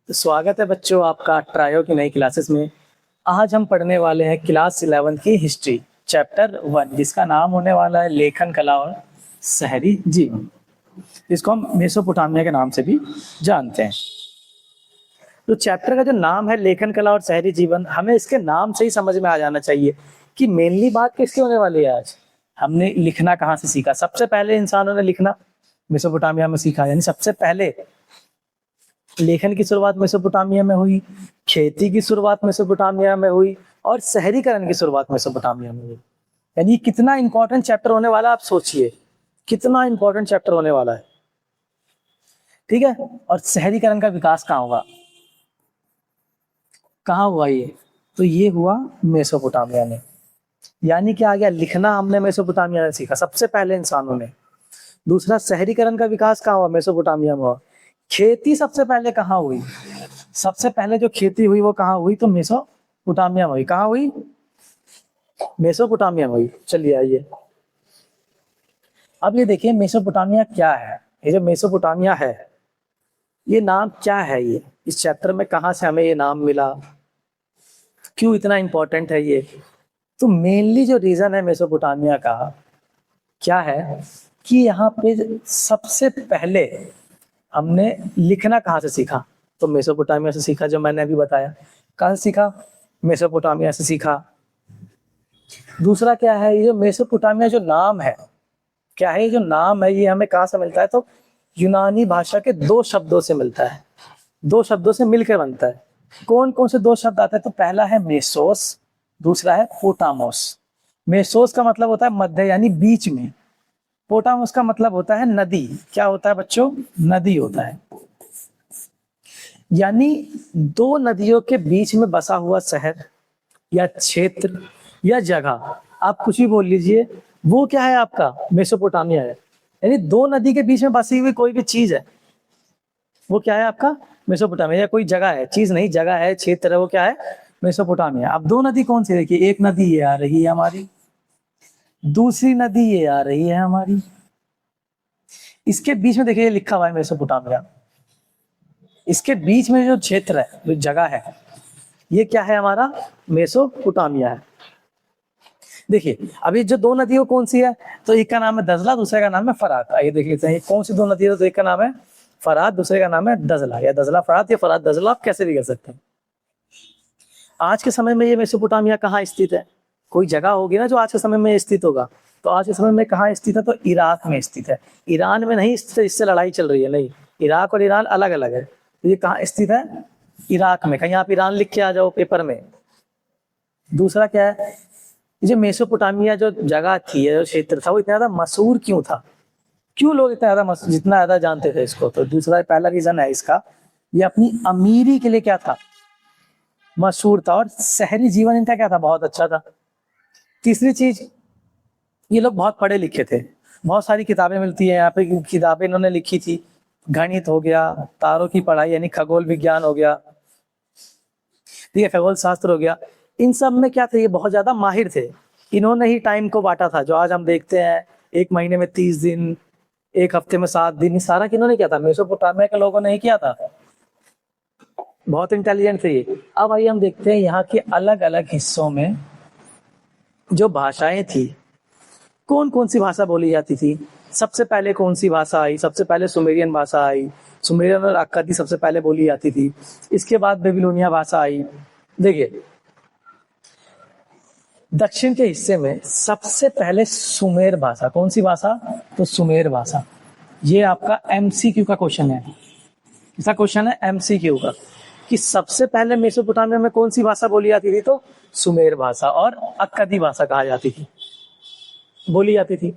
तो स्वागत है बच्चों आपका ट्रायो की नई क्लासेस में। आज हम पढ़ने वाले हैं क्लास 11 की हिस्ट्री चैप्टर 1 जिसका नाम होने वाला है लेखन कला और शहरी जीवन। इसको हम मेसोपोटामिया के नाम से भी जानते हैं। तो चैप्टर का जो नाम है लेखन कला और शहरी जीवन, हमें इसके नाम से ही समझ में आ जाना चाहिए कि मेनली बात किसकी होने वाली है। आज हमने लिखना कहाँ से सीखा? सबसे पहले इंसानों ने लिखना मेसोपोटामिया में सीखा, यानी सबसे पहले लेखन की शुरुआत मेसोपोटामिया में हुई, खेती की शुरुआत मेसोपोटामिया में हुई और शहरीकरण की शुरुआत मेसोपोटामिया में हुई। यानी कितना इंपॉर्टेंट चैप्टर होने वाला है, आप सोचिए कितना इंपॉर्टेंट चैप्टर होने वाला है। ठीक है, और शहरीकरण का विकास कहाँ हुआ, कहाँ हुआ ये? तो ये हुआ मेसोपोटामिया में। यानी कि आ गया लिखना हमने मेसोपोटामिया में सीखा सबसे पहले इंसानों ने। दूसरा, शहरीकरण का विकास कहाँ हुआ? मेसोपोटामिया में हुआ। खेती सबसे पहले कहाँ हुई? सबसे पहले जो खेती हुई वो कहाँ हुई? तो मेसोपोटामिया में हुई। कहाँ हुई? मेसोपोटामिया में हुई। चलिए आइए, अब ये देखिए मेसोपोटामिया क्या है। ये जो मेसोपोटामिया है, ये नाम क्या है? ये इस चैप्टर में कहाँ से हमें ये नाम मिला, क्यों इतना इंपॉर्टेंट है ये? तो मेनली जो रीजन है मेसोपोटामिया का क्या है कि यहाँ पे सबसे पहले हमने लिखना कहाँ से सीखा? तो मेसोपोटामिया से सीखा, जो मैंने अभी बताया। कहाँ से सीखा? मेसोपोटामिया से सीखा। दूसरा क्या है, ये जो मेसोपोटामिया जो नाम है, क्या है ये जो नाम है, ये हमें कहाँ से मिलता है? तो यूनानी भाषा के दो शब्दों से मिलता है, दो शब्दों से मिलकर बनता है। कौन कौन से दो शब्द आते हैं? तो पहला है मेसोस, दूसरा है पोटामोस। मेसोस का मतलब होता है मध्य यानी बीच में, पोटामोस का मतलब होता है नदी। क्या होता है बच्चों? नदी होता है। यानी दो नदियों के बीच में बसा हुआ शहर या क्षेत्र या जगह, आप कुछ भी बोल लीजिए, वो क्या है? आपका मेसोपोटामिया है। यानी दो नदी के बीच में बसी हुई कोई भी चीज है, वो क्या है? आपका मेसोपोटामिया। या कोई जगह है, चीज नहीं, जगह है, क्षेत्र है, वो क्या है? मेसोपोटामिया। अब दो नदी कौन सी? देखिए, एक नदी ये आ रही है हमारी, दूसरी नदी ये आ रही है हमारी। इसके बीच में देखिए लिखा हुआ है मेसोपोटामिया। इसके बीच में जो क्षेत्र है, जो जगह है, ये क्या है? हमारा मेसोपोटामिया है। देखिए अभी जो दो नदियों कौन सी है? तो एक का नाम है दजला, दूसरे का नाम है फरात। आइए देख लेते हैं कौन सी दो नदी है। तो एक का नाम है फरात, दूसरे का नाम है दजला, या दजला फरात या फरात दजला, आप कैसे भी कर सकते हैं। आज के समय में ये मेसोपोटामिया कहाँ स्थित है? कोई जगह होगी ना जो आज के समय में स्थित होगा। तो आज के समय में कहाँ स्थित है? तो इराक में स्थित है। ईरान में नहीं स्थित है, इससे लड़ाई चल रही है, नहीं। इराक और ईरान अलग अलग है। तो ये कहाँ स्थित है? इराक में। कहीं आप ईरान लिख के आ जाओ पेपर में। दूसरा क्या है, ये जो मेसोपोटामिया जो जगह थी, जो क्षेत्र था, वो इतना ज्यादा मशहूर क्यों था? क्यों लोग इतना ज्यादा जितना ज्यादा जानते थे इसको? तो दूसरा पहला रीजन है इसका, ये अपनी अमीरी के लिए क्या था? मशहूर था। और शहरी जीवन इनका क्या था? बहुत अच्छा था। तीसरी चीज, ये लोग बहुत पढ़े लिखे थे। बहुत सारी किताबें मिलती है यहाँ पे, किताबें इन्होंने लिखी थी। गणित हो गया, तारों की पढ़ाई यानी खगोल विज्ञान हो गया, ठीक है, खगोल शास्त्र हो गया। इन सब में क्या थे? ये बहुत ज्यादा माहिर थे। इन्होंने ही टाइम को बांटा था। जो आज हम देखते हैं एक महीने में 30 दिन, एक हफ्ते में 7 दिन, ये सारा किन्होंने किया था? मेसोपोटामिया के लोगों ने ही किया था। बहुत इंटेलिजेंट थे ये। अब आइए हम देखते हैं यहाँ के अलग अलग हिस्सों में जो भाषाएं थी, कौन कौन सी भाषा बोली जाती थी। सबसे पहले कौन सी भाषा आई? सबसे पहले सुमेरियन भाषा आई। सुमेरियन और अक्कादी सबसे पहले बोली जाती थी। इसके बाद बेबीलोनिया भाषा आई। देखिए दक्षिण के हिस्से में सबसे पहले सुमेर भाषा। कौन सी भाषा? तो सुमेर भाषा। ये आपका एमसीक्यू का क्वेश्चन है। इसका क्वेश्चन है एमसीक्यू का, कि सबसे पहले मेसोपोटामिया में कौन सी भाषा बोली जाती थी? तो सुमेर भाषा और अक्कादी भाषा कहा जाती थी, बोली जाती थी।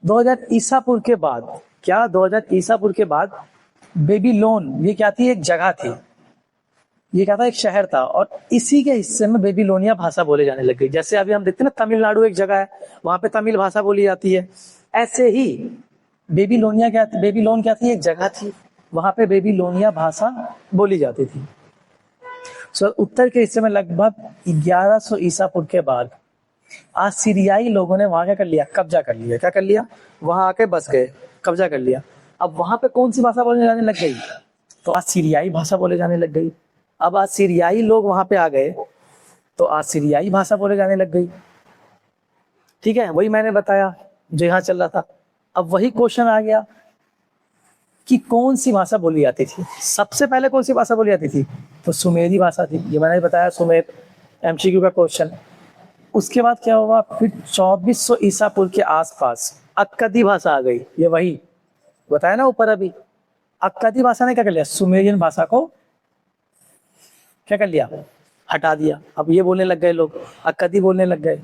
2000 ईसा पूर्व के बाद, क्या 2000 ईसा पूर्व के बाद बेबीलोन, ये क्या थी? एक जगह थी, ये क्या था? एक शहर था। और इसी के हिस्से में बेबीलोनिया भाषा बोले जाने लग गई। जैसे अभी हम देखते हैं ना, तमिलनाडु एक जगह है, वहां पे तमिल भाषा बोली जाती है। ऐसे ही बेबीलोनिया क्या, बेबीलोन क्या थी? एक जगह थी, वहां पे बेबीलोनिया भाषा बोली जाती थी। उत्तर के हिस्से में लगभग 1100 ईसा पूर्व के बाद आसीरियाई लोगों ने वहां क्या कर लिया? कब्जा कर लिया। क्या कर लिया? वहां आके बस गए, कब्जा कर लिया। अब वहां पे कौन सी भाषा बोलने जाने लग गई? तो आज सीरियाई भाषा बोले जाने लग गई। अब आज सीरियाई लोग वहां पे आ गए तो आज सीरियाई भाषा बोले जाने लग गई। ठीक है, वही मैंने बताया जो यहाँ चल रहा था। अब वही क्वेश्चन आ गया कि कौन सी भाषा बोली जाती थी। सबसे पहले कौन सी भाषा बोली जाती थी? तो सुमेरी भाषा थी, ये मैंने बताया, सुमेर, एमसीक्यू का क्वेश्चन। उसके बाद क्या हुआ, फिर 2400 ईसा पूर्व के आसपास अक्कदी भाषा आ गई। ये वही बताया ना ऊपर अभी। अक्कदी भाषा ने क्या कर लिया, सुमेरियन भाषा को क्या कर लिया, हटा दिया। अब ये बोलने लग गए लोग, अक्कदी बोलने लग गए।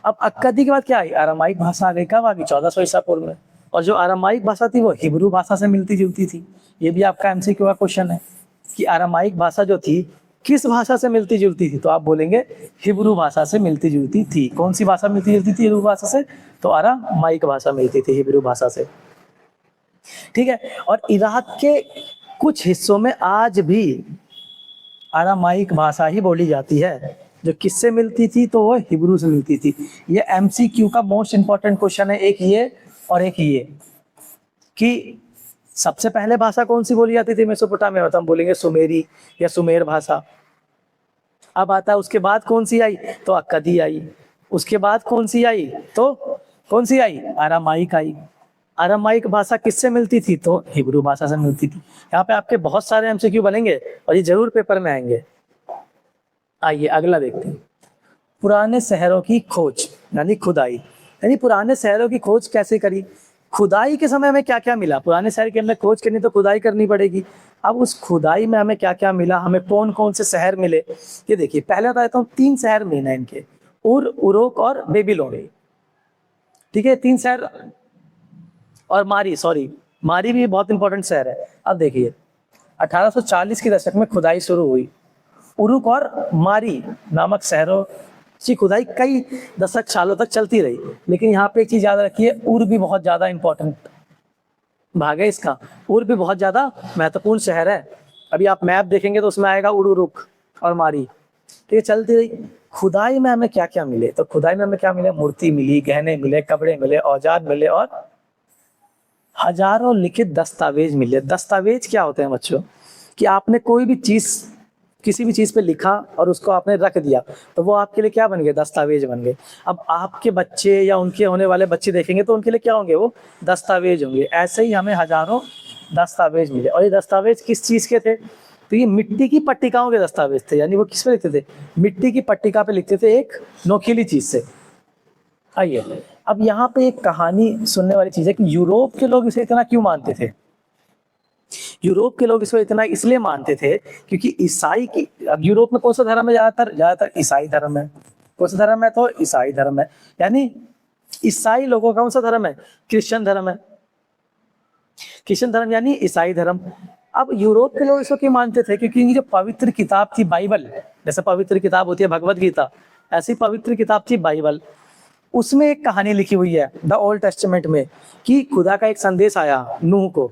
अब अक्कदी के बाद क्या आई, अरामाइक भाषा आ गई। कब आ गई, 1400 ईसा पूर्व में। और जो अरामाइक भाषा थी वो हिब्रू भाषा से मिलती जुलती थी। ये भी आपका एमसीक्यू का क्वेश्चन है कि अरामाइक भाषा जो थी किस भाषा से मिलती जुलती थी, तो आप बोलेंगे हिब्रू भाषा से मिलती जुलती थी। कौन सी भाषा मिलती जुलती थी हिब्रू भाषा से, तो अरामाइक भाषा मिलती थी हिब्रू भाषा से। ठीक है, और इराक के कुछ हिस्सों में आज भी अरामाइक भाषा ही बोली जाती है। जो किससे मिलती थी, तो वो हिब्रू से मिलती थी। ये एमसीक्यू का मोस्ट इंपॉर्टेंट क्वेश्चन है, एक ये और एक ये, कि सबसे पहले भाषा कौन सी बोली जाती थी मेसोपोटामिया में, तो हम बोलेंगे सुमेरी या सुमेर भाषा। अब आता है उसके बाद कौन सी आई, तो अक्कदी आई। उसके बाद कौन सी आई, तो कौन सी आई, अरामाइक आई। अरामाइक भाषा किससे मिलती थी, तो हिब्रू भाषा से मिलती थी। यहाँ पे आपके बहुत सारे एमसीक्यू बनेंगे और ये जरूर पेपर में आएंगे। आइए अगला देखते हैं, पुराने शहरों की खोज यानी खुदाई। यानी पुराने शहरों की खोज कैसे करी, खुदाई के समय में क्या क्या मिला। पुराने शहर के अंदर खोज करनी तो खुदाई करनी पड़ेगी। अब उस खुदाई में हमें क्या क्या मिला, हमें कौन कौन से शहर मिले, ये देखिए। पहले बता देता हूँ, 3 शहर मेन है इनके, उर, उरोक और बेबीलोन। ठीक है, 3 शहर। और मारी भी बहुत इंपॉर्टेंट शहर है। अब देखिए 1840 के दशक में खुदाई शुरू हुई। उरुक और मारी नामक शहरों की खुदाई कई दशक सालों तक चलती रही। लेकिन यहाँ पे एक चीज याद रखिए, उर भी बहुत ज्यादा इंपॉर्टेंट भाग है इसका। उर भी बहुत ज्यादा महत्वपूर्ण शहर है। अभी आप मैप देखेंगे तो उसमें आएगा उरुक और मारी। ठीक है, चलती रही। खुदाई में हमें क्या क्या मिले, तो खुदाई में हमें क्या मिले, मूर्ति मिली, गहने मिले, कपड़े मिले, औजार मिले और हजारों लिखित दस्तावेज मिले। दस्तावेज क्या होते हैं बच्चों, कि आपने कोई भी चीज, किसी भी चीज पे लिखा और उसको आपने रख दिया, तो वो आपके लिए क्या बन गए, दस्तावेज बन गए। अब आपके बच्चे या उनके होने वाले बच्चे देखेंगे तो उनके लिए क्या होंगे, वो दस्तावेज होंगे। ऐसे ही हमें हजारों दस्तावेज मिले। और ये दस्तावेज किस चीज के थे, तो ये मिट्टी की पट्टिकाओं के दस्तावेज थे। यानी वो किस पे लिखते थे, मिट्टी की पट्टिका पे लिखते थे, एक नोकीली चीज से। आइए अब यहाँ पे एक कहानी सुनने वाली चीज है कि यूरोप के लोग इसे इतना क्यों मानते थे। यूरोप के लोग इसको इतना इसलिए मानते थे क्योंकि ईसाई की, अब यूरोप में कौन सा धर्म है, ज्यादातर ईसाई धर्म है। कौन सा धर्म है, तो ईसाई धर्म है। यानी ईसाई लोगों का कौन सा धर्म है, क्रिश्चियन धर्म है। क्रिश्चियन धर्म यानी ईसाई धर्म। अब यूरोप के लोग इसको क्यों मानते थे, क्योंकि इनकी जो पवित्र किताब थी बाइबल, जैसे पवित्र किताब होती है भगवत गीता, ऐसी पवित्र किताब थी बाइबल। उसमें एक कहानी लिखी हुई है द ओल्ड टेस्टामेंट में, कि खुदा का एक संदेश आया नूह को,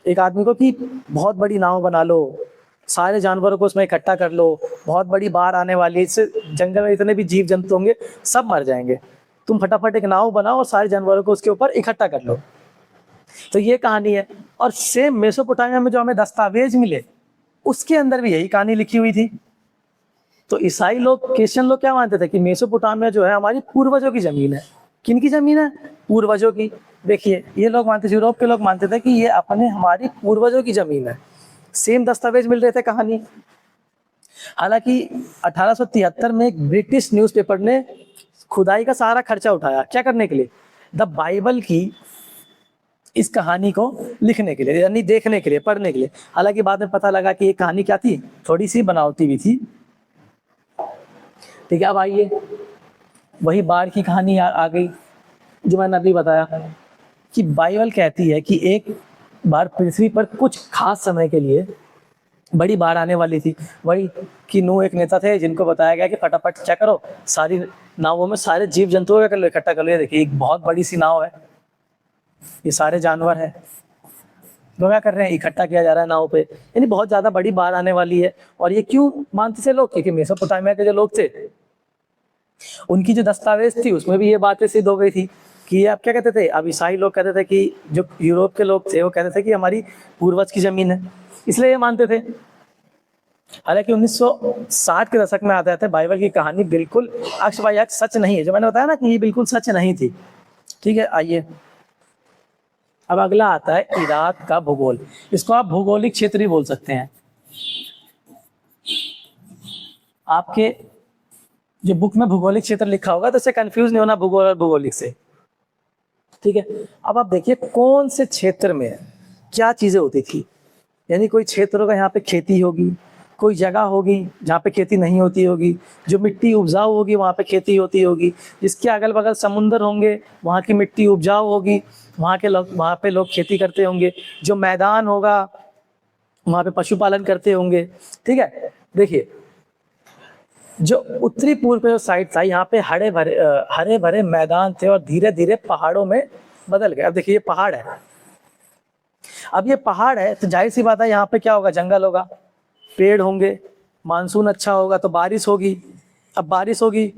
एक आदमी को, कि बहुत बड़ी नाव बना लो, सारे जानवरों को उसमें इकट्ठा कर लो, बहुत बड़ी बाढ़ आने वाली है, इससे जंगल में इतने भी जीव जंतु होंगे सब मर जाएंगे, तुम फटाफट एक नाव बनाओ और सारे जानवरों को उसके ऊपर इकट्ठा कर लो। तो ये कहानी है। और सेम मेसोपोटामिया में जो हमें दस्तावेज मिले उसके अंदर भी यही कहानी लिखी हुई थी। तो ईसाई लोग, क्रिश्चियन लोग क्या मानते थे कि मेसोपोटामिया जो है हमारी पूर्वजों की जमीन है। किनकी जमीन है, पूर्वजों की। देखिए ये लोग मानते, यूरोप के लोग मानते थे कि ये अपने हमारी पूर्वजों की जमीन है। सेम दस्तावेज मिल रहे थे कहानी। हालांकि 1873 में एक ब्रिटिश न्यूज़पेपर ने खुदाई का सारा खर्चा उठाया, क्या करने के लिए, द बाइबल की इस कहानी को लिखने के लिए, यानी देखने के लिए, पढ़ने के लिए। हालांकि बाद में पता लगा कि ये कहानी क्या थी, थोड़ी सी बनावटी भी थी। ठीक है, अब आइए वही बाढ़ की कहानी आ गई जो मैंने अभी बताया, कि बाइबल कहती है कि एक बार पृथ्वी पर कुछ खास समय के लिए बड़ी बाढ़ आने वाली थी। वही कि नूह एक नेता थे जिनको बताया गया कि फटाफट क्या करो, सारी नावों में सारे जीव जंतुओं का इकट्ठा कर लो। देखिए एक बहुत बड़ी सी नाव है, ये सारे जानवर है, तो क्या कर रहे हैं, इकट्ठा किया जा रहा है नाव पे। यानी बहुत ज्यादा बड़ी बाढ़ आने वाली है। और ये क्यों मानते थे लोग, क्योंकि मेसोपोटामिया के जो लोग थे उनकी जो दस्तावेज थी उसमें भी ये बातें सिद्ध हो गई थी कि आप क्या कहते थे, अब ईसाई लोग कहते थे कि जो यूरोप के लोग थे वो कहते थे कि हमारी पूर्वज की जमीन है। इसलिए ये मानते थे। हालांकि 1960 के दशक में आते आते बाइबल की कहानी बिल्कुल अक्ष बाई अक्ष सच नहीं है, जो मैंने बताया ना कि ये बिल्कुल सच नहीं थी। ठीक है, आइए अब अगला आता है इराक का भूगोल। इसको आप भौगोलिक क्षेत्र भी बोल सकते हैं। आपके जो बुक में भूगोलिक क्षेत्र लिखा होगा तो इससे कंफ्यूज नहीं होना भूगोल और भौगोलिक से। ठीक है, अब आप देखिए कौन से क्षेत्र में क्या चीजें होती थी। यानी कोई क्षेत्र होगा यहाँ पे खेती होगी, कोई जगह होगी जहाँ पे खेती नहीं होती होगी, जो मिट्टी उपजाऊ होगी वहाँ पे खेती होती होगी, जिसके अगल बगल समुंदर होंगे वहाँ की मिट्टी उपजाऊ होगी, वहाँ पे लोग खेती करते होंगे, जो मैदान होगा वहाँ पे पशुपालन करते होंगे। ठीक है, देखिए जो उत्तरी पूर्व पे जो साइड था यहाँ पे हरे भरे मैदान थे और धीरे धीरे पहाड़ों में बदल गए। अब देखिए ये पहाड़ है, अब ये पहाड़ है तो जाहिर सी बात है यहाँ पे क्या होगा, जंगल होगा, पेड़ होंगे, मानसून अच्छा होगा तो बारिश होगी। अब बारिश होगी,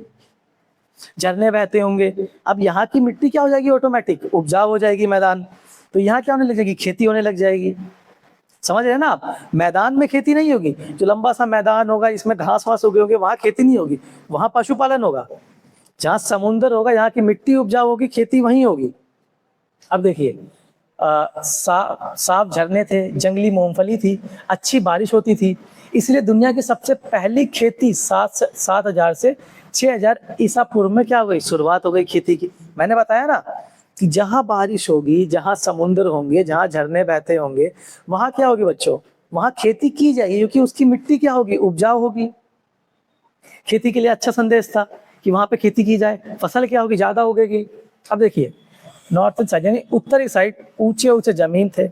झरने बहते होंगे, अब यहाँ की मिट्टी क्या हो जाएगी, ऑटोमेटिक उपजाऊ हो जाएगी मैदान, तो यहाँ क्या होने लग जाएगी, खेती होने लग जाएगी। समझ रहे हैं ना आप, मैदान में खेती नहीं होगी, जो लंबा सा मैदान होगा इसमें घास वास उगे होंगे वहां खेती नहीं होगी, वहां पशुपालन होगा। जहाँ समुंदर होगा यहाँ की मिट्टी उपजाऊ होगी, खेती वहीं होगी। अब देखिए साफ झरने थे, जंगली मूंगफली थी, अच्छी बारिश होती थी, इसलिए दुनिया की सबसे पहली खेती 7,000 से 6,000 ईसा पूर्व में क्या हो गई, शुरुआत हो गई खेती की। मैंने बताया ना कि जहाँ बारिश होगी, जहाँ समुद्र होंगे, जहाँ झरने बहते होंगे, वहाँ क्या होगी बच्चों, वहाँ खेती की जाएगी, क्योंकि उसकी मिट्टी क्या होगी, उपजाऊ होगी। खेती के लिए अच्छा संदेश था कि वहाँ पे खेती की जाए, फसल क्या होगी, ज्यादा उगेगी। अब देखिए नॉर्थन साइड यानी उत्तरी साइड ऊंचे ऊंचे जमीन थे,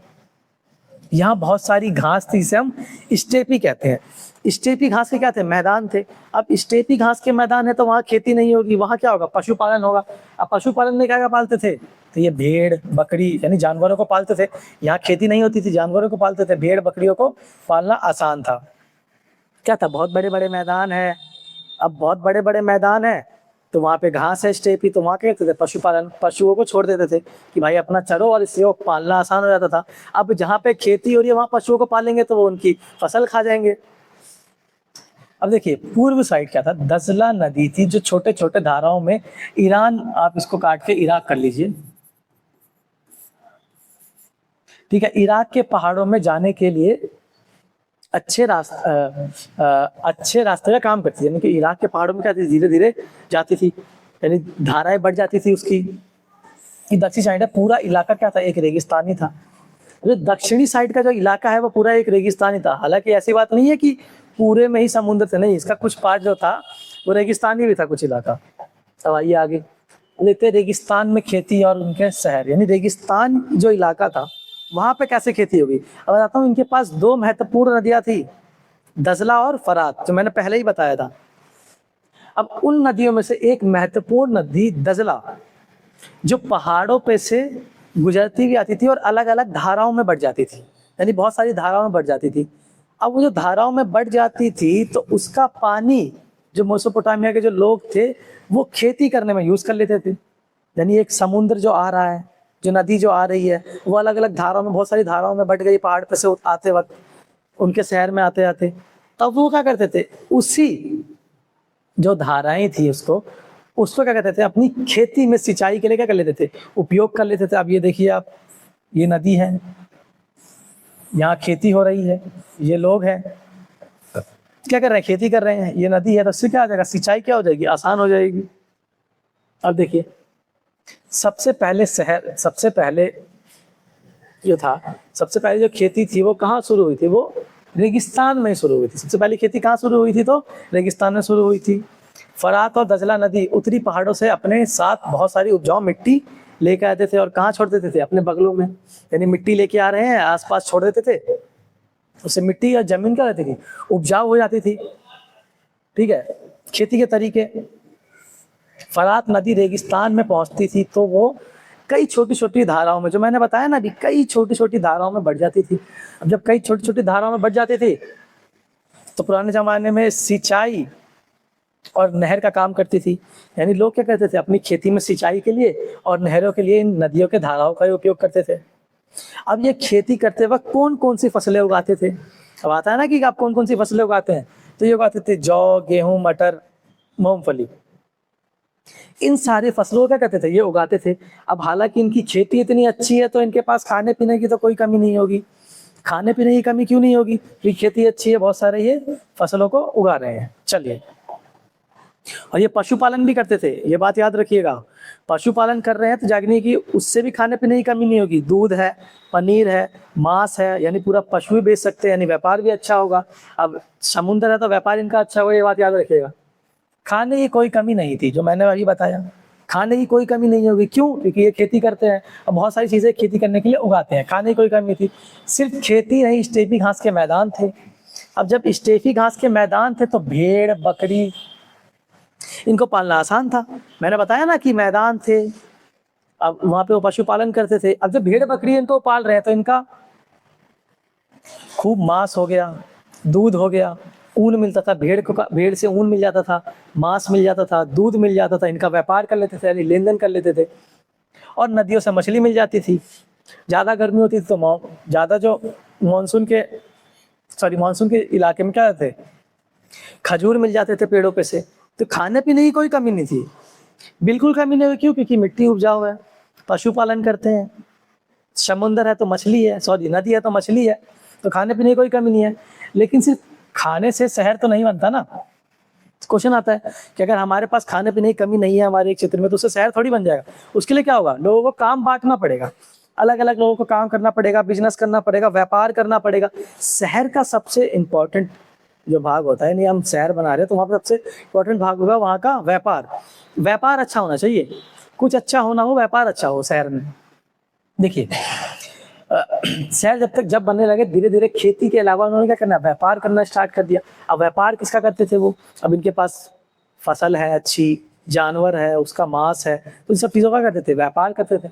यहाँ बहुत सारी घास थी, इसे हम स्टेपी कहते हैं। स्टेपी घास के क्या थे, मैदान थे। अब स्टेपी घास के मैदान है तो वहाँ खेती नहीं होगी, वहाँ क्या होगा, पशुपालन होगा। अब पशुपालन में क्या क्या पालते थे, तो ये भेड़ बकरी यानी जानवरों को पालते थे। यहाँ खेती नहीं होती थी, जानवरों को पालते थे, भेड़ बकरियों को पालना आसान था। क्या था, बहुत बड़े बड़े मैदान है। अब बहुत बड़े बड़े मैदान है तो वहाँ पे घास है स्टेपी, तो वहाँ क्या करते थे, पशुपालन, पशुओं को छोड़ देते थे कि भाई अपना चरो, और इससे वो पालना आसान हो जाता था। अब जहाँ पे खेती हो रही है वहाँ पशुओं को पालेंगे तो वो उनकी फसल खा जाएंगे। अब देखिए पूर्व साइड क्या था, दजला नदी थी जो छोटे छोटे धाराओं में, ईरान, आप इसको काट के इराक कर लीजिए। ठीक है, इराक के पहाड़ों में जाने के लिए अच्छे रास्ते का काम करती थी। यानी कि इराक के पहाड़ों में क्या थी, धीरे धीरे जाती थी, यानी धाराएं बढ़ जाती थी उसकी। दक्षिणी साइड है, पूरा इलाका क्या था, एक रेगिस्तानी था। जो दक्षिणी साइड का जो इलाका है वो पूरा एक रेगिस्तानी था। हालांकि ऐसी बात नहीं है कि पूरे में ही समुद्र थे, नहीं, इसका कुछ पार्ट जो था वो रेगिस्तानी भी था, कुछ इलाका। अब आइए आगे देखते हैं रेगिस्तान में खेती और उनके शहर। यानी रेगिस्तान जो इलाका था वहां पे कैसे खेती होगी। अब बताता हूँ, इनके पास दो महत्वपूर्ण नदियां थी, दजला और फरात, जो मैंने पहले ही बताया था। अब उन नदियों में से एक महत्वपूर्ण नदी दजला, जो पहाड़ों पे से गुजरती हुई आती थी और अलग अलग धाराओं में बढ़ जाती थी, यानी बहुत सारी धाराओं में बढ़ जाती थी। अब वो जो धाराओं में बढ़ जाती थी तो उसका पानी जो मेसोपोटामिया के जो लोग थे वो खेती करने में यूज कर लेते थे। यानी एक समुद्र जो आ रहा है, जो नदी जो आ रही है, वो अलग अलग धाराओं में, बहुत सारी धाराओं में बढ़ गई पहाड़ पे से आते वक्त, उनके शहर में आते आते। तब वो क्या करते थे, उसी जो धाराएं थी उसको क्या कहते थे, अपनी खेती में सिंचाई के लिए क्या कर लेते थे, उपयोग कर लेते थे। अब ये देखिए आप, ये नदी है, यहाँ खेती हो रही है, ये लोग हैं क्या कर रहे हैं, खेती कर रहे हैं, ये नदी है, तो उससे क्या हो जाएगा, सिंचाई क्या हो जाएगी, आसान हो जाएगी। अब देखिए सबसे पहले जो खेती थी वो कहाँ शुरू हुई थी, वो रेगिस्तान में शुरू हुई थी। सबसे पहले खेती कहाँ शुरू हुई थी, तो रेगिस्तान में शुरू हुई थी। फरात और दजला नदी उत्तरी पहाड़ों से अपने साथ बहुत सारी उपजाऊ मिट्टी लेके आते थे और कहाँ छोड़ देते थे, अपने बगलों में। यानी मिट्टी लेके आ रहे हैं, आसपास छोड़ देते थे, उससे मिट्टी या जमीन क्या रहती थी, उपजाऊ हो जाती थी। ठीक है, खेती के तरीके, फरात नदी रेगिस्तान में पहुंचती थी तो वो कई छोटी छोटी धाराओं में, जो मैंने बताया ना अभी, कई छोटी छोटी धाराओं में बढ़ जाती थी। अब जब कई छोटी छोटी धाराओं में बढ़ जाती थी तो पुराने जमाने में सिंचाई और नहर का काम करती थी। यानी लोग क्या करते थे, अपनी खेती में सिंचाई के लिए और नहरों के लिए इन नदियों के धाराओं का उपयोग करते थे। अब ये खेती करते वक्त कौन कौन सी फसलें उगाते थे? अब आता है ना कि आप कौन कौन सी फसलें उगाते हैं, तो ये उगाते थे जौ, गेहूं, मटर, मूंगफली। इन सारे फसलों को क्या कहते थे, ये उगाते थे। अब हालांकि इनकी खेती इतनी अच्छी है तो इनके पास खाने पीने की तो कोई कमी नहीं होगी। खाने पीने की कमी क्यों नहीं होगी? क्योंकि खेती अच्छी है, बहुत सारे ये फसलों को उगा रहे हैं। चलिए, और ये पशुपालन भी करते थे, ये बात याद रखिएगा। पशुपालन कर रहे हैं तो जागने की उससे भी खाने पीने की कमी नहीं होगी। दूध है, पनीर है, मांस है, यानी पूरा पशु भी बेच सकते हैं, यानी व्यापार भी अच्छा होगा। अब समुद्र है तो व्यापार इनका अच्छा होगा, ये बात याद रखिएगा। खाने की कोई कमी नहीं थी, जो मैंने अभी बताया, खाने की कोई कमी नहीं होगी। क्यों? क्योंकि ये खेती करते हैं और बहुत सारी चीजें खेती करने के लिए उगाते हैं, खाने की कोई कमी थी। सिर्फ खेती नहीं, स्टेपी घास के मैदान थे। अब जब स्टेपी घास के मैदान थे तो भेड़, बकरी, इनको पालना आसान था। मैंने बताया ना कि मैदान थे, अब वहां पे वो पशुपालन करते थे। अब जब भेड़ बकरी इनको पाल रहे हैं तो इनका खूब मांस हो गया, दूध हो गया, ऊन मिलता था, भेड़ से ऊन मिल जाता था, मांस मिल जाता था, दूध मिल जाता था। इनका व्यापार कर लेते थे, यानी लेन देन कर लेते थे। और नदियों से मछली मिल जाती थी। ज़्यादा गर्मी होती थी तो ज़्यादा जो मानसून के इलाके में क्या थे, खजूर मिल जाते थे पेड़ों पे से। तो खाने पीने की कोई कमी नहीं थी, बिल्कुल कमी नहीं हुई। क्यों? क्योंकि मिट्टी उपजाऊ है, पशुपालन करते हैं, समुंदर है तो मछली है, नदी है तो मछली है, तो खाने पीने की कोई कमी नहीं है। लेकिन सिर्फ खाने से शहर तो नहीं बनता ना। क्वेश्चन आता है कि अगर हमारे पास खाने पीने की कमी नहीं है हमारे एक क्षेत्र में, तो उससे शहर थोड़ी बन जाएगा। उसके लिए क्या होगा? लोगों को काम बांटना पड़ेगा, अलग अलग लोगों को काम करना पड़ेगा, बिजनेस करना पड़ेगा, व्यापार करना पड़ेगा। शहर का सबसे इंपॉर्टेंट जो भाग होता है, नहीं हम शहर बना रहे हैं तो वहाँ पर सबसे इंपॉर्टेंट भाग होगा वहाँ का व्यापार। व्यापार अच्छा होना चाहिए, कुछ अच्छा होना हो, व्यापार अच्छा हो शहर में। देखिए, शहर जब बनने लगे, धीरे धीरे खेती के अलावा उन्होंने क्या करना, व्यापार करना स्टार्ट कर दिया। अब व्यापार किसका करते थे वो? अब इनके पास फसल है अच्छी, जानवर है, उसका मांस है, तो इन सब चीजों का करते थे, व्यापार करते थे।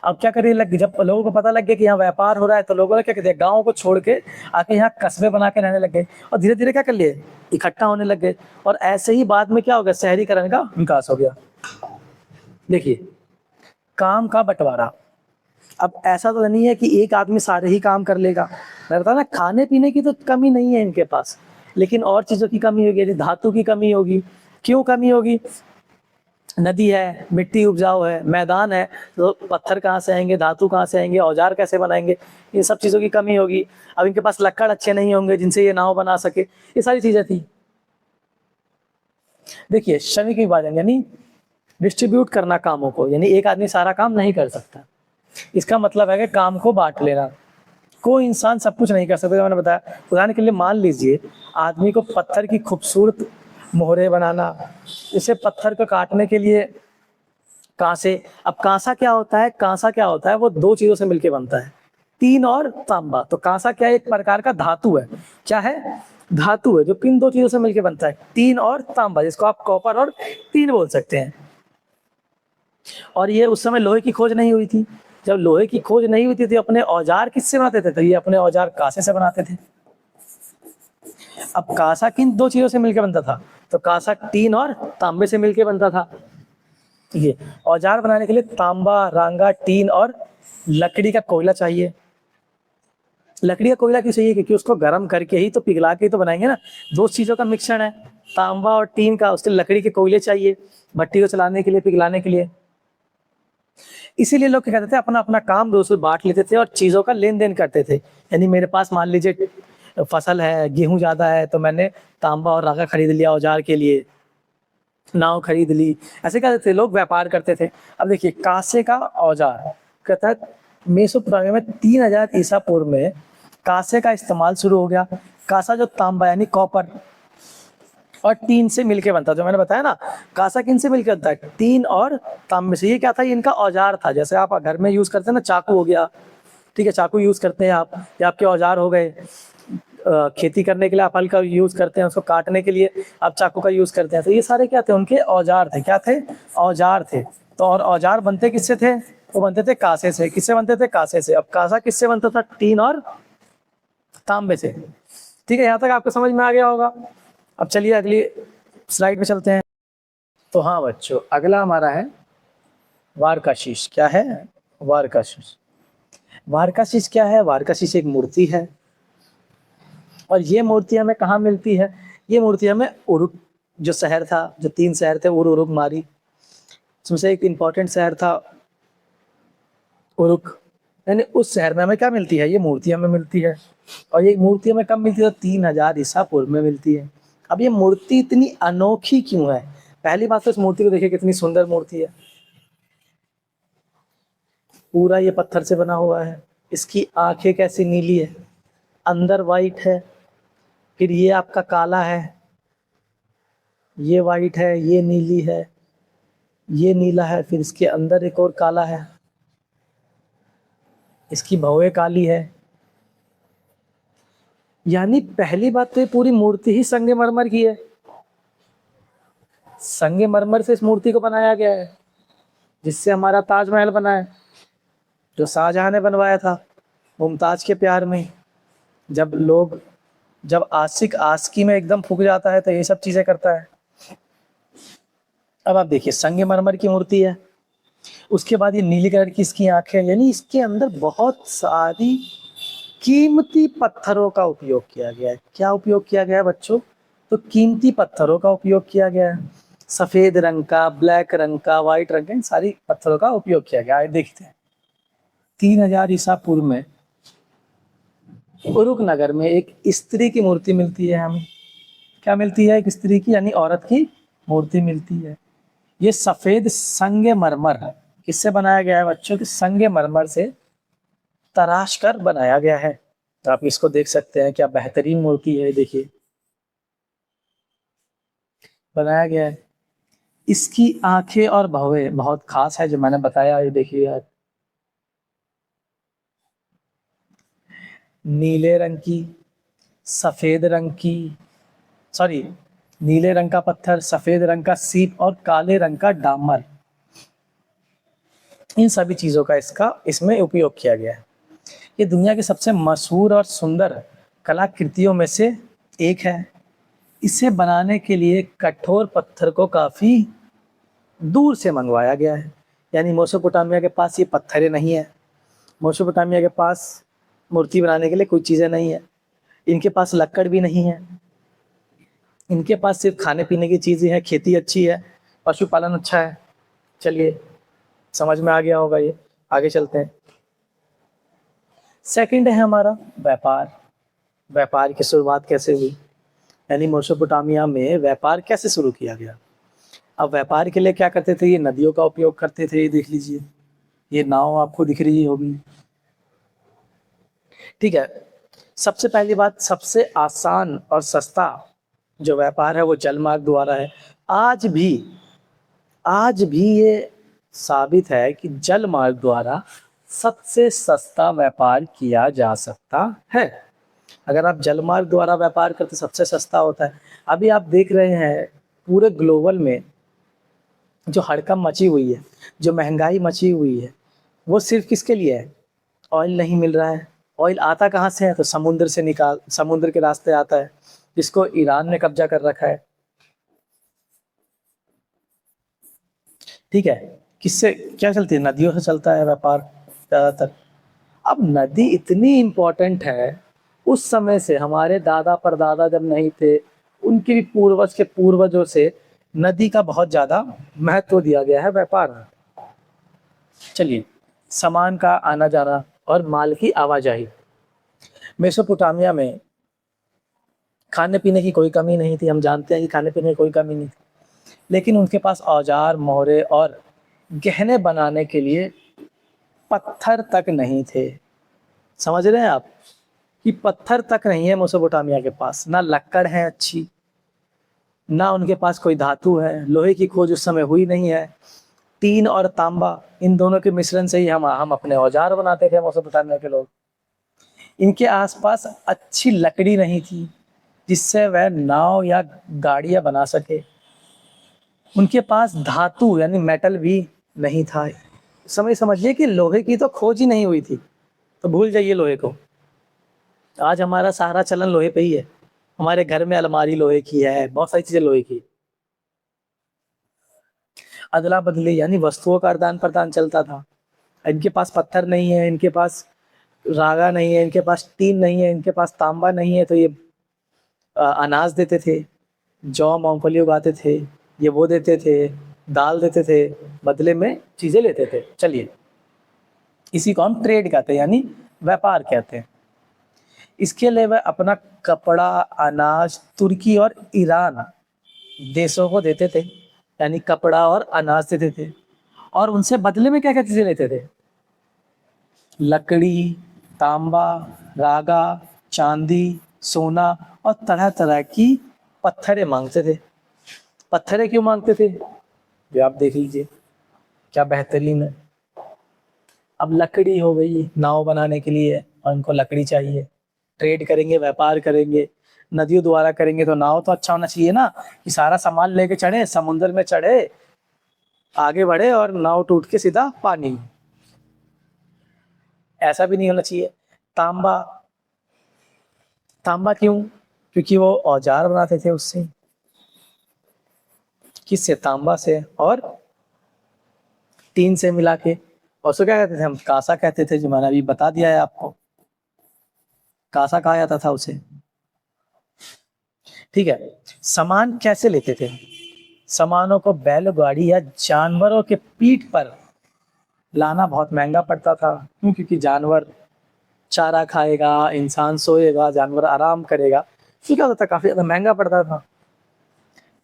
अब क्या करिए, जब लोगों को पता लग गया कि यहाँ व्यापार हो रहा है, तो लोगों ने क्या कहते हैं, गाँव को छोड़ के आके यहाँ कस्बे बना के रहने लग गए, और धीरे धीरे क्या कर लिए, इकट्ठा होने लग गए। और ऐसे ही बाद में क्या हो गया, शहरीकरण का विकास हो गया। देखिए, काम का बंटवारा। अब ऐसा तो नहीं है कि एक आदमी सारे ही काम कर लेगा। मैं बता ना, खाने पीने की तो कमी नहीं है इनके पास, लेकिन और चीजों की कमी होगी, धातु की कमी होगी। क्यों कमी होगी? नदी है, मिट्टी उपजाऊ है, मैदान है, तो पत्थर कहाँ से आएंगे, धातु कहाँ से आएंगे, औजार कैसे बनाएंगे, इन सब चीज़ों की कमी होगी। अब इनके पास लक्कड़ अच्छे नहीं होंगे जिनसे ये नाव बना सके, ये सारी चीज़ें थी। देखिए, श्रमिक विभाजन यानी डिस्ट्रीब्यूट करना कामों को, यानी एक आदमी सारा काम नहीं कर सकता। इसका मतलब है कि काम को बांट लेना। कोई इंसान सब कुछ नहीं कर सकता। मैंने बताया, उदाहरण के लिए मान लीजिए आदमी को पत्थर की खूबसूरत मोहरे बनाना, इसे पत्थर को काटने के लिए कांसे। अब कांसा क्या होता है? कांसा क्या होता है? वो दो चीजों से मिलकर बनता है, तीन और तांबा। तो कांसा क्या है? एक प्रकार का धातु है। क्या है? धातु है, जो किन दो चीजों से मिलकर बनता है, तीन और तांबा, जिसको आप कॉपर और तीन बोल सकते हैं। और ये उस समय लोहे की खोज नहीं हुई थी। जब लोहे की खोज नहीं हुई थी तो अपने औजार किससे बनाते थे? तो ये अपने औजार कांसे से बनाते थे। अब कांसा किन दो चीजों से मिलकर बनता था? तो कांसा टीन और तांबे से मिलकर बनता था। ये औजार बनाने के लिए तांबा, रांगा, टीन और लकड़ी का कोयला चाहिए। लकड़ी का कोयला क्यों चाहिए? क्योंकि उसको गर्म करके ही तो, पिघला के ही तो बनाएंगे ना। दो चीजों का मिश्रण है, तांबा और टीन का, उसके लकड़ी के कोयले चाहिए भट्टी को चलाने के लिए, पिघलाने के लिए। इसीलिए लोग क्या करते थे, अपना अपना काम दोस्तों बांट लेते थे और चीजों का लेन देन करते थे। यानी मेरे पास मान लीजिए फसल है, गेहूं ज्यादा है, तो मैंने तांबा और रागा खरीद लिया औजार के लिए, नाव खरीद ली। ऐसे क्या थे, लोग व्यापार करते थे। अब देखिए, कांसे का औजार कहता है मेसोपोटामिया में 3000 ईसा पूर्व में कांसे का इस्तेमाल शुरू हो गया। कांसा जो तांबा यानी कॉपर और टीन से मिलके बनता है, जो मैंने बताया ना, कांसा किन से मिलकर बनता है? टीन और तांबे से। ये क्या था? ये इनका औजार था। जैसे आप घर में यूज करते हैं ना, चाकू हो गया, ठीक है, चाकू यूज करते हैं आप, ये आपके औजार हो गए। खेती करने के लिए आप हल का यूज करते हैं, उसको काटने के लिए आप चाकू का यूज करते हैं। तो ये सारे क्या थे? उनके औजार थे। क्या थे? औजार थे। तो और औजार बनते किससे थे? वो बनते थे कांसे से। किससे बनते थे? कांसे से। अब कांसा किससे बनता था? टीन और तांबे से। ठीक है, यहाँ तक आपको समझ में आ गया होगा। अब चलिए अगली स्लाइड पे चलते हैं। तो हाँ बच्चों, अगला हमारा है वार का शीश। क्या है? वार का शीश। वारकाशीष क्या है? वारकाशीष एक मूर्ति है, और ये मूर्ति हमें कहाँ मिलती है? ये मूर्ति हमें उरुक, जो शहर था, जो 3 शहर थे, उरुक मारी, उसमें से एक इंपॉर्टेंट शहर था उरुक, यानी उस शहर में हमें क्या मिलती है? ये मूर्ति हमें मिलती है। और ये मूर्ति हमें कब मिलती है? 3000 ईसा पूर्व में मिलती है। अब ये मूर्ति इतनी अनोखी क्यों है? पहली बात तो इस मूर्ति को देखिए, कितनी सुंदर मूर्ति है, पूरा ये पत्थर से बना हुआ है। इसकी आंखें कैसी नीली है, अंदर वाइट है, फिर ये आपका काला है, ये वाइट है, ये नीली है, ये नीला है, फिर इसके अंदर एक और काला है, इसकी भौवें काली है। यानी पहली बात तो ये पूरी मूर्ति ही संगमरमर की है। संगमरमर से इस मूर्ति को बनाया गया है, जिससे हमारा ताजमहल बना है, जो शाहजहां ने बनवाया था मुमताज के प्यार में। जब आशिक आशिकी में एकदम फूक जाता है तो ये सब चीजें करता है। अब आप देखिए, संगमरमर की मूर्ति है, उसके बाद ये नीली कलर की इसकी आंखें, यानी इसके अंदर बहुत सारी कीमती पत्थरों का उपयोग किया गया है। क्या उपयोग किया गया है बच्चों? तो कीमती पत्थरों का उपयोग किया गया है। सफेद रंग का, ब्लैक रंग का, व्हाइट रंग का, इन सारी पत्थरों का उपयोग किया गया है। देखते हैं, 3000 ईसा पूर्व में उरुक नगर में एक स्त्री की मूर्ति मिलती है हमें। क्या मिलती है? एक स्त्री की, यानी औरत की मूर्ति मिलती है। ये सफेद संगमरमर किससे बनाया गया है बच्चों? कि संगमरमर से तराश कर बनाया गया है। तो आप इसको देख सकते हैं, क्या बेहतरीन मूर्ति है। देखिए, बनाया गया है। इसकी आंखें और भौवें बहुत खास है, जो मैंने बताया। ये देखिए यार, नीले रंग की, सफेद रंग की, सॉरी, नीले रंग का पत्थर, सफेद रंग का सीप और काले रंग का डामर, इन सभी चीजों का इसमें उपयोग किया गया है। ये दुनिया की सबसे मशहूर और सुंदर कलाकृतियों में से एक है। इसे बनाने के लिए कठोर पत्थर को काफी दूर से मंगवाया गया है। यानी मेसोपोटामिया के पास ये पत्थरें नहीं है। मेसोपोटामिया के पास मूर्ति बनाने के लिए कोई चीजें नहीं है। इनके पास लकड़ भी नहीं है। इनके पास सिर्फ खाने पीने की चीजें हैं, खेती अच्छी है, पशुपालन अच्छा है। चलिए, समझ में आ गया होगा ये। आगे चलते हैं। सेकंड है हमारा व्यापार। व्यापार की शुरुआत कैसे हुई? यानी मेसोपोटामिया में व्यापार कैसे शुरू किया गया? अब व्यापार के लिए क्या करते थे? ये नदियों का उपयोग करते थे। ये देख लीजिए, ये नाव आपको दिख रही होगी, ठीक है। सबसे पहली बात, सबसे आसान और सस्ता जो व्यापार है वो जलमार्ग द्वारा है। आज भी ये साबित है कि जलमार्ग द्वारा सबसे सस्ता व्यापार किया जा सकता है। अगर आप जलमार्ग द्वारा व्यापार करते, सबसे सस्ता होता है। अभी आप देख रहे हैं पूरे ग्लोबल में जो हड़कंप मची हुई है, जो महंगाई मची हुई है, वो सिर्फ किसके लिए है? ऑयल नहीं मिल रहा है। ऑयल आता कहाँ से है? तो समुद्र के रास्ते आता है, जिसको ईरान ने कब्जा कर रखा है, ठीक है। किससे क्या चलती है? नदियों से चलता है व्यापार ज्यादातर। अब नदी इतनी इंपॉर्टेंट है, उस समय से हमारे दादा परदादा जब नहीं थे, उनके भी पूर्वज के पूर्वजों से नदी का बहुत ज्यादा महत्व दिया गया है व्यापार में। चलिए, सामान का आना जाना और माल की आवाजाही। मेसोपोटामिया में खाने पीने की कोई कमी नहीं थी। हम जानते हैं कि खाने पीने की कोई कमी नहीं थी, लेकिन उनके पास औजार, मोहरे और गहने बनाने के लिए पत्थर तक नहीं थे। समझ रहे हैं आप कि पत्थर तक नहीं है मेसोपोटामिया के पास। ना लक्कड़ है अच्छी, ना उनके पास कोई धातु है। लोहे की खोज उस समय हुई नहीं है। टीन और तांबा, इन दोनों के मिश्रण से ही हम अपने औजार बनाते थे मेसोपोटामिया के लोग। इनके आसपास अच्छी लकड़ी नहीं थी जिससे वह नाव या गाड़ियां बना सके। उनके पास धातु यानी मेटल भी नहीं था। समझिए कि लोहे की तो खोज ही नहीं हुई थी, तो भूल जाइए लोहे को। आज हमारा सारा चलन लोहे पे ही है। हमारे घर में अलमारी लोहे की है, बहुत सारी चीजें लोहे की। अदला बदली यानी वस्तुओं का आदान प्रदान चलता था। इनके पास पत्थर नहीं है, इनके पास रागा नहीं है इनके पास, टीन नहीं है इनके पास, तांबा नहीं है, तो ये अनाज देते थे, जौ मूंगफली उगाते थे, ये वो देते थे, दाल देते थे, बदले में चीजें लेते थे। चलिए, इसी को हम ट्रेड कहते हैं, यानी व्यापार कहते हैं। इसके अलावा अपना कपड़ा, अनाज तुर्की और ईरान देशों को देते थे, यानी कपड़ा और अनाज देते थे, और उनसे बदले में क्या क्या चीजें लेते थे? लकड़ी, तांबा, रागा, चांदी, सोना और तरह तरह की पत्थरें मांगते थे। पत्थरें क्यों मांगते थे ये आप देख लीजिए, क्या बेहतरीन है। अब लकड़ी हो गई नाव बनाने के लिए, और उनको लकड़ी चाहिए, ट्रेड करेंगे, व्यापार करेंगे, नदियों द्वारा करेंगे, तो नाव तो अच्छा होना चाहिए ना, कि सारा सामान लेके चढ़े, समुद्र में चढ़े, आगे बढ़े और नाव टूट के सीधा पानी में। ऐसा भी नहीं होना चाहिए। तांबा, तांबा क्यों? क्योंकि वो औजार बनाते थे उससे। किससे? तांबा से और टीन से मिला के। और उसको क्या कहते थे हम? कांसा कहते थे, जो मैंने अभी बता दिया है आपको, कांसा कहा जाता था उसे। ठीक है, सामान कैसे लेते थे? सामानों को बैलगाड़ी या जानवरों के पीठ पर लाना बहुत महंगा पड़ता था। क्यों? क्योंकि जानवर चारा खाएगा, इंसान सोएगा, जानवर आराम करेगा, तो क्या होता था, काफी ज्यादा महंगा पड़ता था।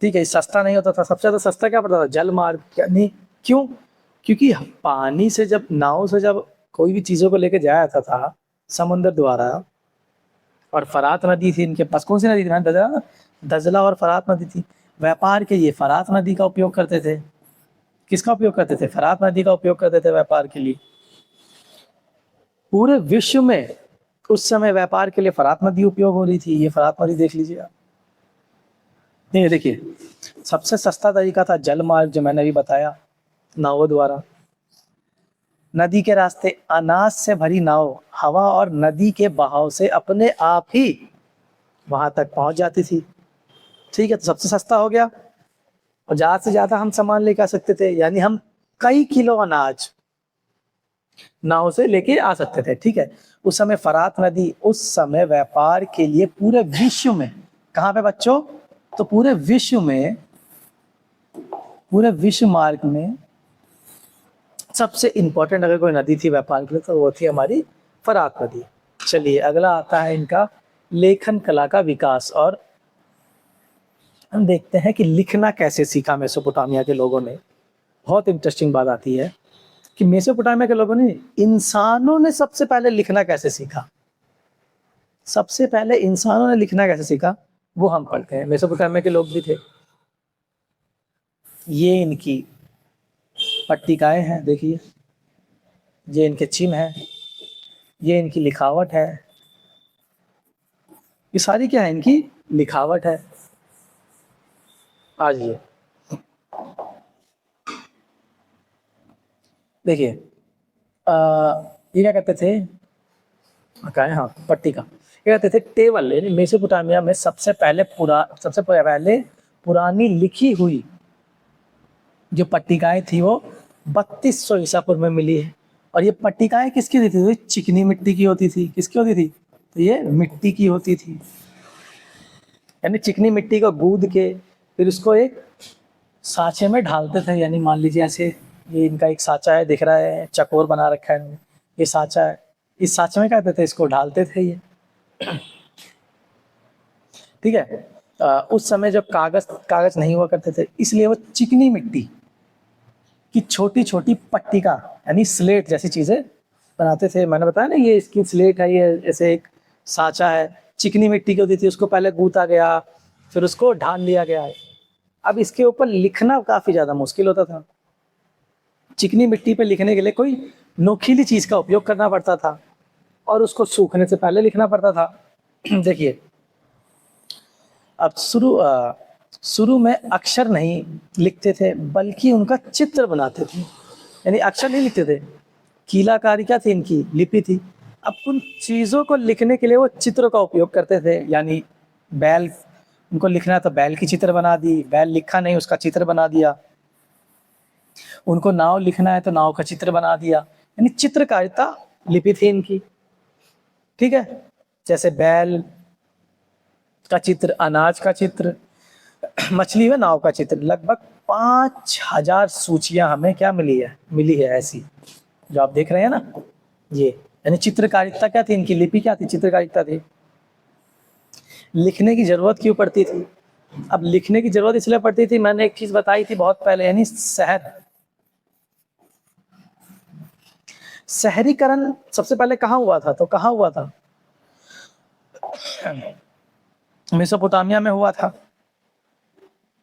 ठीक है, सस्ता नहीं होता था। सबसे ज्यादा सस्ता क्या पड़ता था? जल मार्ग। नहीं, क्यों? क्योंकि पानी से जब, नाव से जब कोई भी चीजों को लेके जाया जाता था समुद्र द्वारा, और फरात नदी थी इनके पास। कौन सी नदी थी? दजला, दजला और फरात नदी थी। व्यापार के लिए फरात नदी का उपयोग करते थे। किसका उपयोग करते थे? फरात नदी का उपयोग करते थे व्यापार के लिए। पूरे विश्व में उस समय व्यापार के लिए फरात नदी उपयोग हो रही थी। ये फरात नदी देख लीजिए आप। नहीं, देखिए, सबसे सस्ता तरीका था जल मार्ग, जो मैंने अभी बताया, नावों द्वारा। नदी के रास्ते अनाज से भरी नाव हवा और नदी के बहाव से अपने आप ही वहां तक पहुंच जाती थी। ठीक है, तो सबसे सस्ता हो गया, और ज्यादा से ज्यादा हम सामान लेके आ सकते थे, यानी हम कई किलो अनाज नाव से लेके आ सकते थे। ठीक है, उस समय फरात नदी उस समय व्यापार के लिए पूरे विश्व में, कहाँ पे बच्चों? तो पूरे विश्व में, पूरे विश्व मार्ग में सबसे इंपॉर्टेंट अगर कोई नदी थी व्यापार के लिए, तो वो थी हमारी फरात नदी। चलिए, अगला आता है इनका लेखन कला का विकास, और हम देखते हैं कि लिखना कैसे सीखा मेसोपोटामिया के लोगों ने। बहुत इंटरेस्टिंग बात आती है कि मेसोपोटामिया के लोगों ने, इंसानों ने सबसे पहले लिखना कैसे सीखा। सबसे पहले इंसानों ने लिखना कैसे सीखा, वो हम पढ़ते हैं। मेसोपोटामिया के लोग भी थे। ये इनकी पट्टिकाएं हैं, देखिए, ये इनके चिन्ह है, ये इनकी लिखावट है। ये सारी क्या है? इनकी लिखावट है। आज देखिए, ये क्या कहते थे? क्या है? हाँ, पट्टिका। क्या कहते थे? टेबल। यानी मेसोपोटामिया में सबसे पहले पुरानी लिखी हुई जो पट्टिकाएं थी वो 3200 ईसा पूर्व में मिली है। और ये पट्टिकाएं किसकी होती थी? चिकनी मिट्टी की होती थी। किसकी होती थी? तो ये मिट्टी की होती थी, यानी चिकनी मिट्टी को गूंद के फिर उसको एक साँचे में ढालते थे। यानी मान लीजिए ऐसे, ये इनका एक साँचा है, दिख रहा है, चकोर बना रखा है इन्होंने, ये साँचा है। इस साँचे में क्या करते थे? इसको ढालते थे ये। ठीक है, उस समय जब कागज नहीं हुआ करते थे, इसलिए वो चिकनी मिट्टी की छोटी छोटी पट्टिका, यानी स्लेट जैसी चीजें बनाते थे। मैंने बताया ना, ये इसकी स्लेट है, ये ऐसे एक साँचा है, चिकनी मिट्टी की होती थी, उसको पहले गूंथा गया, फिर उसको ढाल लिया गया है। अब इसके ऊपर लिखना काफी ज्यादा मुश्किल होता था। चिकनी मिट्टी पे लिखने के लिए कोई नोकीली चीज का उपयोग करना पड़ता था, और उसको सूखने से पहले लिखना पड़ता था। देखिए, अब शुरू में अक्षर नहीं लिखते थे, बल्कि उनका चित्र बनाते थे। यानी अक्षर नहीं लिखते थे, कीलाकारी क्या थी? इनकी लिपि थी। अब उन चीजों को लिखने के लिए वो चित्रों का उपयोग करते थे। यानी बैल, उनको लिखना है तो बैल की चित्र बना दी, बैल लिखा नहीं उसका चित्र बना दिया। उनको नाव लिखना है तो नाव का चित्र बना दिया। यानी चित्रकारिता लिपि थी इनकी। ठीक है, जैसे बैल का चित्र, अनाज का चित्र, मछली व नाव का चित्र। लगभग 5000 सूचियां हमें क्या मिली है ऐसी, जो आप देख रहे हैं ना ये। यानी चित्रकारिता क्या थी इनकी, लिपि क्या थी, चित्रकारिता थी। लिखने की जरूरत क्यों पड़ती थी? अब लिखने की जरूरत इसलिए पड़ती थी, मैंने एक चीज बताई थी बहुत पहले, यानी शहरीकरण सबसे पहले कहाँ हुआ था? तो कहाँ हुआ था? मेसोपोटामिया में हुआ था।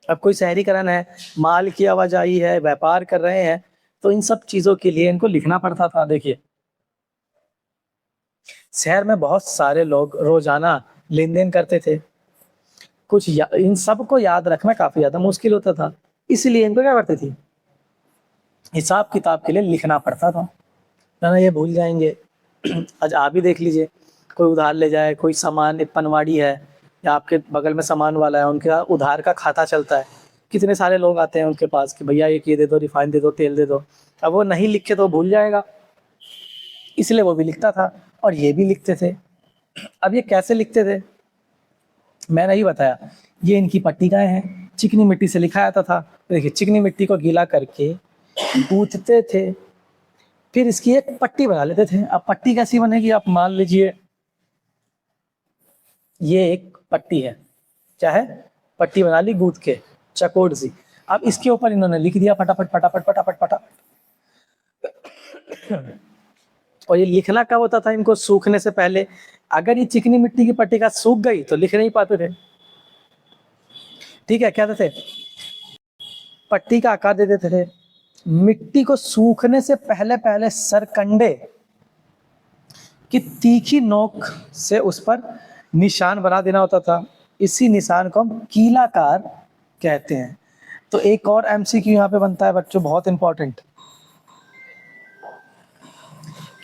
अब कोई शहरीकरण है, माल की आवाजाही है, व्यापार कर रहे हैं, तो इन सब चीजों के लिए इनको लिखना पड़ता था। देखिए, शहर में बहुत सारे लोग रोजाना लेन देन करते थे, इन सब को याद रखना काफी ज्यादा मुश्किल होता था, इसलिए इनको क्या करते थे, हिसाब किताब के लिए लिखना पड़ता था, ना ये भूल जाएंगे। आज आप ही देख लीजिए, कोई उधार ले जाए, कोई सामान, एक पनवाड़ी है या आपके बगल में सामान वाला है, उनका उधार का खाता चलता है, कितने सारे लोग आते हैं उनके पास कि भैया ये दे दो, रिफाइंड दे दो, तेल दे दो। अब वो नहीं लिखे तो भूल जाएगा, इसलिए वो भी लिखता था और ये भी लिखते थे। अब ये कैसे लिखते थे मैं नहीं बताया, ये इनकी पट्टिकाएं हैं, चिकनी मिट्टी से लिखा जाता था। देखिए, चिकनी मिट्टी को गीला करके गूंथते थे, फिर इसकी एक पट्टी बना लेते थे। अब पट्टी कैसी बनेगी, आप मान लीजिए ये एक पट्टी है, क्या है, पट्टी बना ली गूंथ के, चकोर सी। अब इसके ऊपर इन्होंने लिख दिया फटाफट फटाफट फटाफट फटाफट। और ये लिखना कब होता था इनको? सूखने से पहले। अगर ये चिकनी मिट्टी की पट्टिका सूख गई तो लिख नहीं पाते थे। ठीक है, क्या थे, पट्टी का आकार दे देते थे। मिट्टी को सूखने से पहले पहले सरकंडे की तीखी नोक से उस पर निशान बना देना होता था। इसी निशान को हम कीलाकार कहते हैं। तो एक और एमसीक्यू यहाँ पे बनता है बच्चों, बहुत इंपॉर्टेंट,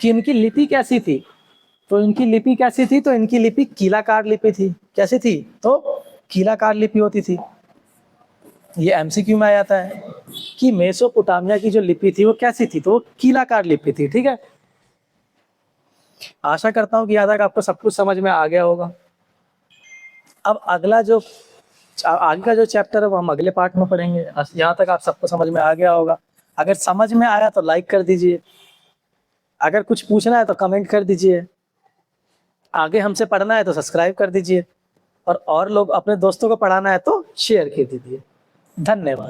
कि इनकी लिपि कैसी थी? तो इनकी लिपि कैसी थी? तो इनकी लिपि कीलाकार लिपि थी। कैसी थी? तो कीलाकार लिपि होती थी। ये एमसीक्यू में आ जाता है कि मेसोपोटामिया की जो लिपि थी वो कैसी थी? तो वो कीलाकार लिपि थी। ठीक है, आशा करता हूँ कि यहाँ तक आपको सब कुछ समझ में आ गया होगा। अब अगला जो आगे का जो चैप्टर है वो हम अगले पार्ट में पढ़ेंगे। यहाँ तक आप सबको समझ में आ गया होगा। अगर समझ में आया तो लाइक कर दीजिए, अगर कुछ पूछना है तो कमेंट कर दीजिए, आगे हमसे पढ़ना है तो सब्सक्राइब कर दीजिए, और लोग अपने दोस्तों को पढ़ाना है तो शेयर कर दीजिए। धन्यवाद।